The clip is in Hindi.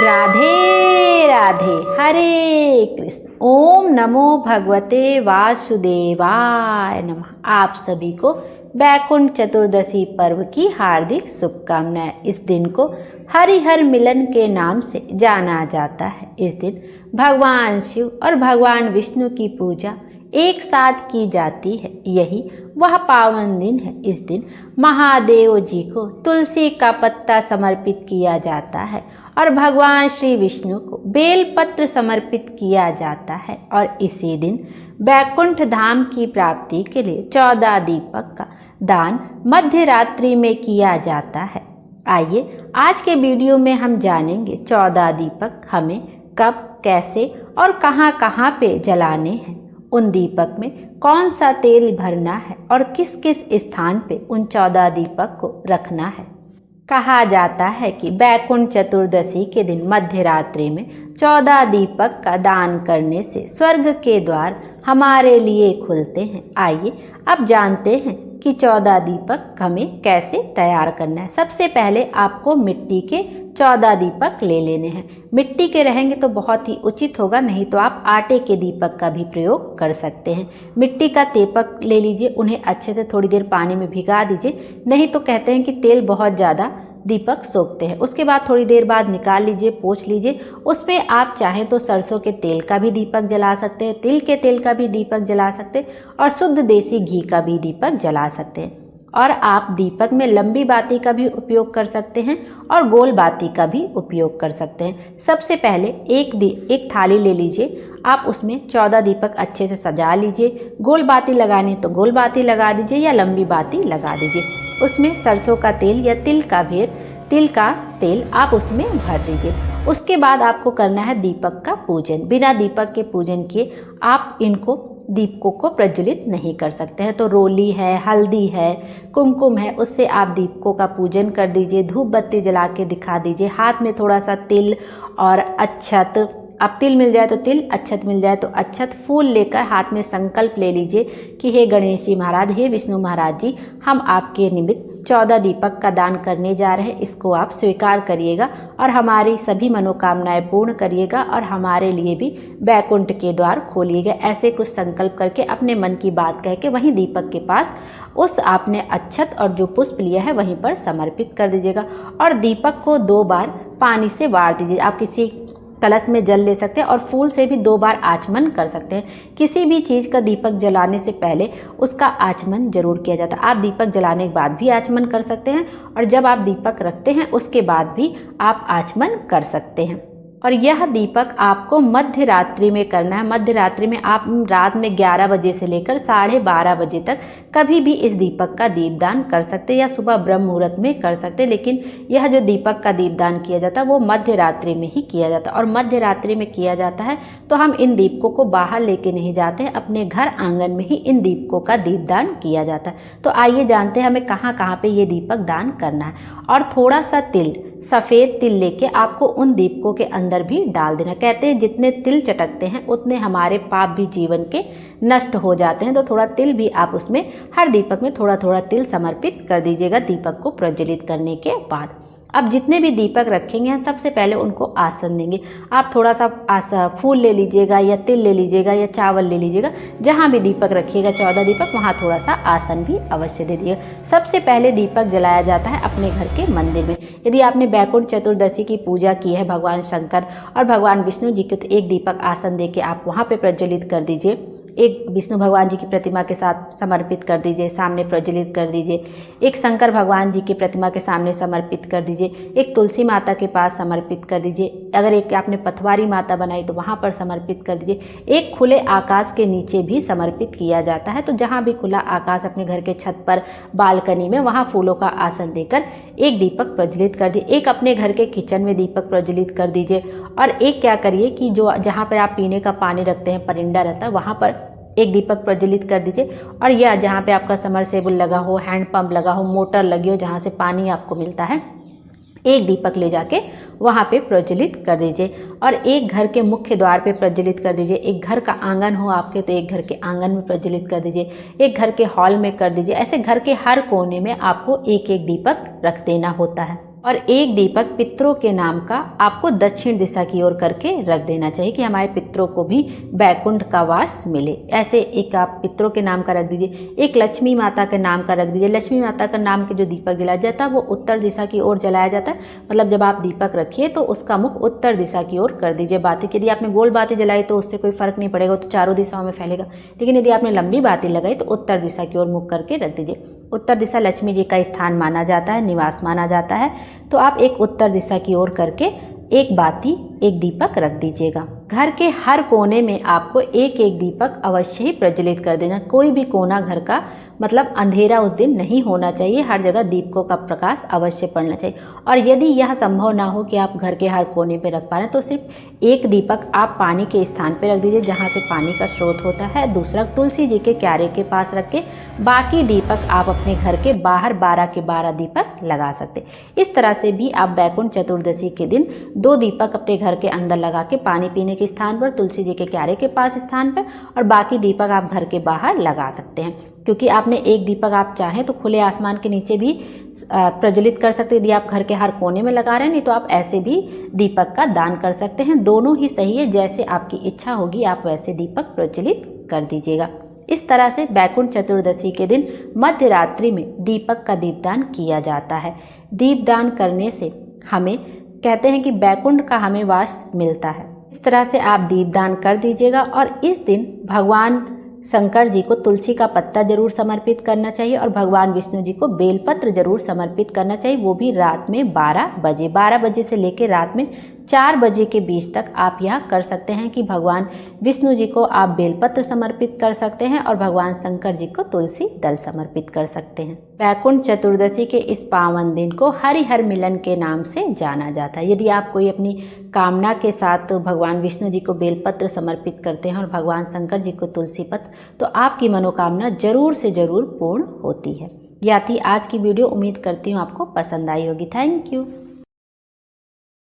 राधे राधे, हरे कृष्ण। ओम नमो भगवते वासुदेवाय नमः। आप सभी को वैकुंठ चतुर्दशी पर्व की हार्दिक शुभकामनाएं। इस दिन को हरिहर मिलन के नाम से जाना जाता है। इस दिन भगवान शिव और भगवान विष्णु की पूजा एक साथ की जाती है। यही वह पावन दिन है। इस दिन महादेव जी को तुलसी का पत्ता समर्पित किया जाता है और भगवान श्री विष्णु को बेलपत्र समर्पित किया जाता है। और इसी दिन वैकुंठ धाम की प्राप्ति के लिए 14 दीपक का दान मध्य रात्रि में किया जाता है। आइए आज के वीडियो में हम जानेंगे 14 दीपक हमें कब, कैसे और कहाँ पे जलाने हैं। उन दीपक में कौन सा तेल भरना है और किस किस स्थान पे उन 14 दीपक को रखना है। कहा जाता है कि वैकुंठ चतुर्दशी के दिन मध्य रात्रि में 14 दीपक का दान करने से स्वर्ग के द्वार हमारे लिए खुलते हैं। आइए अब जानते हैं कि 14 दीपक हमें कैसे तैयार करना है। सबसे पहले आपको मिट्टी के 14 दीपक ले लेने हैं। मिट्टी के रहेंगे तो बहुत ही उचित होगा, नहीं तो आप आटे के दीपक का भी प्रयोग कर सकते हैं। मिट्टी का दीपक ले लीजिए, उन्हें अच्छे से थोड़ी देर पानी में भिगा दीजिए, नहीं तो कहते हैं कि तेल बहुत ज़्यादा दीपक सोखते हैं। उसके बाद थोड़ी देर बाद निकाल लीजिए, पोंछ लीजिए। उसमें आप चाहें तो सरसों के तेल का भी दीपक जला सकते हैं, तिल के तेल का भी दीपक जला सकते हैं और शुद्ध देसी घी का भी दीपक जला सकते हैं। और आप दीपक में लंबी बाती का भी उपयोग कर सकते हैं और गोल बाती का भी उपयोग कर सकते हैं। सबसे पहले एक थाली ले लीजिए, आप उसमें 14 दीपक अच्छे से सजा लीजिए। गोल बाती लगानी तो गोल बाती लगा दीजिए या लंबी बाती लगा दीजिए। उसमें सरसों का तेल या तिल का तेल आप उसमें भर दीजिए। उसके बाद आपको करना है दीपक का पूजन। बिना दीपक के पूजन किए आप दीपकों को प्रज्वलित नहीं कर सकते हैं। तो रोली है, हल्दी है, कुमकुम है, उससे आप दीपकों का पूजन कर दीजिए। धूप बत्ती जला के दिखा दीजिए। हाथ में थोड़ा सा तिल और अक्षत, अब तिल मिल जाए तो तिल, अक्षत मिल जाए तो अक्षत, फूल लेकर हाथ में संकल्प ले लीजिए कि हे गणेश जी महाराज, हे विष्णु महाराज जी, हम आपके निमित्त 14 दीपक का दान करने जा रहे हैं। इसको आप स्वीकार करिएगा और हमारी सभी मनोकामनाएं पूर्ण करिएगा और हमारे लिए भी वैकुंठ के द्वार खोलिएगा। ऐसे कुछ संकल्प करके अपने मन की बात कह के वहीं दीपक के पास उस आपने अक्षत और जो पुष्प लिया है वहीं पर समर्पित कर दीजिएगा। और दीपक को 2 बार पानी से वार दीजिए। आप किसी कलश में जल ले सकते हैं और फूल से भी 2 बार आचमन कर सकते हैं। किसी भी चीज़ का दीपक जलाने से पहले उसका आचमन जरूर किया जाता है। आप दीपक जलाने के बाद भी आचमन कर सकते हैं और जब आप दीपक रखते हैं उसके बाद भी आप आचमन कर सकते हैं। और यह दीपक आपको मध्य रात्रि में करना है। मध्य रात्रि में आप रात में 11 बजे से लेकर 12:30 बजे तक कभी भी इस दीपक का दीपदान कर सकते हैं या सुबह ब्रह्म मुहूर्त में कर सकते हैं। लेकिन यह जो दीपक का दीपदान किया जाता है वो मध्य रात्रि में ही किया जाता है। और मध्य रात्रि में किया जाता है तो हम इन दीपकों को बाहर लेके नहीं जाते हैं, अपने घर आंगन में ही इन दीपकों का दीपदान किया जाता है। तो आइए जानते हैं हमें कहाँ पे ये दीपक दान करना है। और थोड़ा सा तिल, सफ़ेद तिल लेके आपको उन दीपकों के अंदर भी डाल देना। कहते हैं जितने तिल चटकते हैं उतने हमारे पाप भी जीवन के नष्ट हो जाते हैं। तो थोड़ा तिल भी आप उसमें हर दीपक में थोड़ा थोड़ा तिल समर्पित कर दीजिएगा दीपक को प्रज्वलित करने के बाद। अब जितने भी दीपक रखेंगे हम सबसे पहले उनको आसन देंगे। आप थोड़ा सा फूल ले लीजिएगा या तिल ले लीजिएगा या चावल ले लीजिएगा। जहाँ भी दीपक रखिएगा 14 दीपक, वहाँ थोड़ा सा आसन भी अवश्य दे दीजिएगा। सबसे पहले दीपक जलाया जाता है अपने घर के मंदिर में। यदि आपने वैकुंठ चतुर्दशी की पूजा की है भगवान शंकर और भगवान विष्णु जी के, तो एक दीपक आसन दे के आप वहाँ पर प्रज्वलित कर दीजिए। एक विष्णु भगवान जी की प्रतिमा के साथ समर्पित कर दीजिए, सामने प्रज्वलित कर दीजिए। एक शंकर भगवान जी की प्रतिमा के सामने समर्पित कर दीजिए। एक तुलसी माता के पास समर्पित कर दीजिए। अगर एक आपने पथवारी माता बनाई तो वहाँ पर समर्पित कर दीजिए। एक खुले आकाश के नीचे भी समर्पित किया जाता है। तो जहाँ भी खुला आकाश, अपने घर के छत पर, बालकनी में, वहाँ फूलों का आसन देकर एक दीपक प्रज्वलित कर दीजिए। एक अपने घर के किचन में दीपक प्रज्वलित कर दीजिए। और एक क्या करिए कि जहाँ पर आप पीने का पानी रखते हैं, परिंदा रहता है, वहाँ पर एक दीपक प्रज्वलित कर दीजिए। और या जहाँ पे आपका समरसेबल लगा हो, हैंडपंप लगा हो, मोटर लगी हो जहाँ से पानी आपको मिलता है, एक दीपक ले जाके वहाँ पे प्रज्वलित कर दीजिए। और एक घर के मुख्य द्वार पे प्रज्वलित कर दीजिए। एक घर का आंगन हो आपके तो एक घर के आंगन में प्रज्वलित कर दीजिए। एक घर के हॉल में कर दीजिए। ऐसे घर के हर कोने में आपको एक एक दीपक रख देना होता है। और एक दीपक पितरों के नाम का आपको दक्षिण दिशा की ओर करके रख देना चाहिए कि हमारे पितरों को भी बैकुंठ का वास मिले। ऐसे एक आप पितरों के नाम का रख दीजिए, एक लक्ष्मी माता के नाम का रख दीजिए। लक्ष्मी माता का नाम के जो दीपक जलाया जाता है वो उत्तर दिशा की ओर जलाया जाता है, मतलब जब आप दीपक रखिए तो उसका मुख उत्तर दिशा की ओर कर दीजिए। बाती यदि आपने गोल बाती जलाई तो उससे कोई फर्क नहीं पड़ेगा, तो चारों दिशाओं में फैलेगा, लेकिन यदि आपने लंबी बाती लगाई तो उत्तर दिशा की ओर मुख करके रख दीजिए। उत्तर दिशा लक्ष्मी जी का स्थान माना जाता है, निवास माना जाता है, तो आप एक उत्तर दिशा की ओर करके एक बाती एक दीपक रख दीजिएगा। घर के हर कोने में आपको एक एक दीपक अवश्य ही प्रज्वलित कर देना। कोई भी कोना घर का मतलब अंधेरा उस दिन नहीं होना चाहिए, हर जगह दीपकों का प्रकाश अवश्य पड़ना चाहिए। और यदि यह संभव ना हो कि आप घर के हर कोने पे रख पा रहे हैं तो सिर्फ एक दीपक आप पानी के स्थान पे रख दीजिए जहाँ से पानी का स्रोत होता है, दूसरा तुलसी जी के क्यारे के पास रख के बाकी दीपक आप अपने घर के बाहर 12 के 12 दीपक लगा सकते। इस तरह से भी आप बैकुंठ चतुर्दशी के दिन 2 दीपक अपने घर के अंदर लगा के पानी पीने के स्थान पर, तुलसी जी के क्यारे के पास स्थान पर, और बाकी दीपक आप घर के बाहर लगा सकते हैं। क्योंकि आपने एक दीपक आप चाहें तो खुले आसमान के नीचे भी प्रज्वलित कर सकते हैं। यदि आप घर के हर कोने में लगा रहे हैं, नहीं तो आप ऐसे भी दीपक का दान कर सकते हैं। दोनों ही सही है, जैसे आपकी इच्छा होगी आप वैसे दीपक प्रज्वलित कर दीजिएगा। इस तरह से बैकुंठ चतुर्दशी के दिन मध्य रात्रि में दीपक का दीपदान किया जाता है। दीपदान करने से हमें कहते हैं कि बैकुंठ का हमें वास मिलता है। इस तरह से आप दीपदान कर दीजिएगा। और इस दिन भगवान शंकर जी को तुलसी का पत्ता जरूर समर्पित करना चाहिए और भगवान विष्णु जी को बेलपत्र जरूर समर्पित करना चाहिए, वो भी रात में 12 बजे से लेकर रात में 4 बजे के बीच तक आप यह कर सकते हैं कि भगवान विष्णु जी को आप बेलपत्र समर्पित कर सकते हैं और भगवान शंकर जी को तुलसी दल समर्पित कर सकते हैं। बैकुंठ चतुर्दशी के इस पावन दिन को हरिहर मिलन के नाम से जाना जाता है। यदि आप कोई अपनी कामना के साथ भगवान विष्णु जी को बेलपत्र समर्पित करते हैं और भगवान शंकर जी को तुलसी पत्र, तो आपकी मनोकामना जरूर से जरूर पूर्ण होती है। यह थी आज की वीडियो। उम्मीद करती हूँ आपको पसंद आई होगी। Thank you.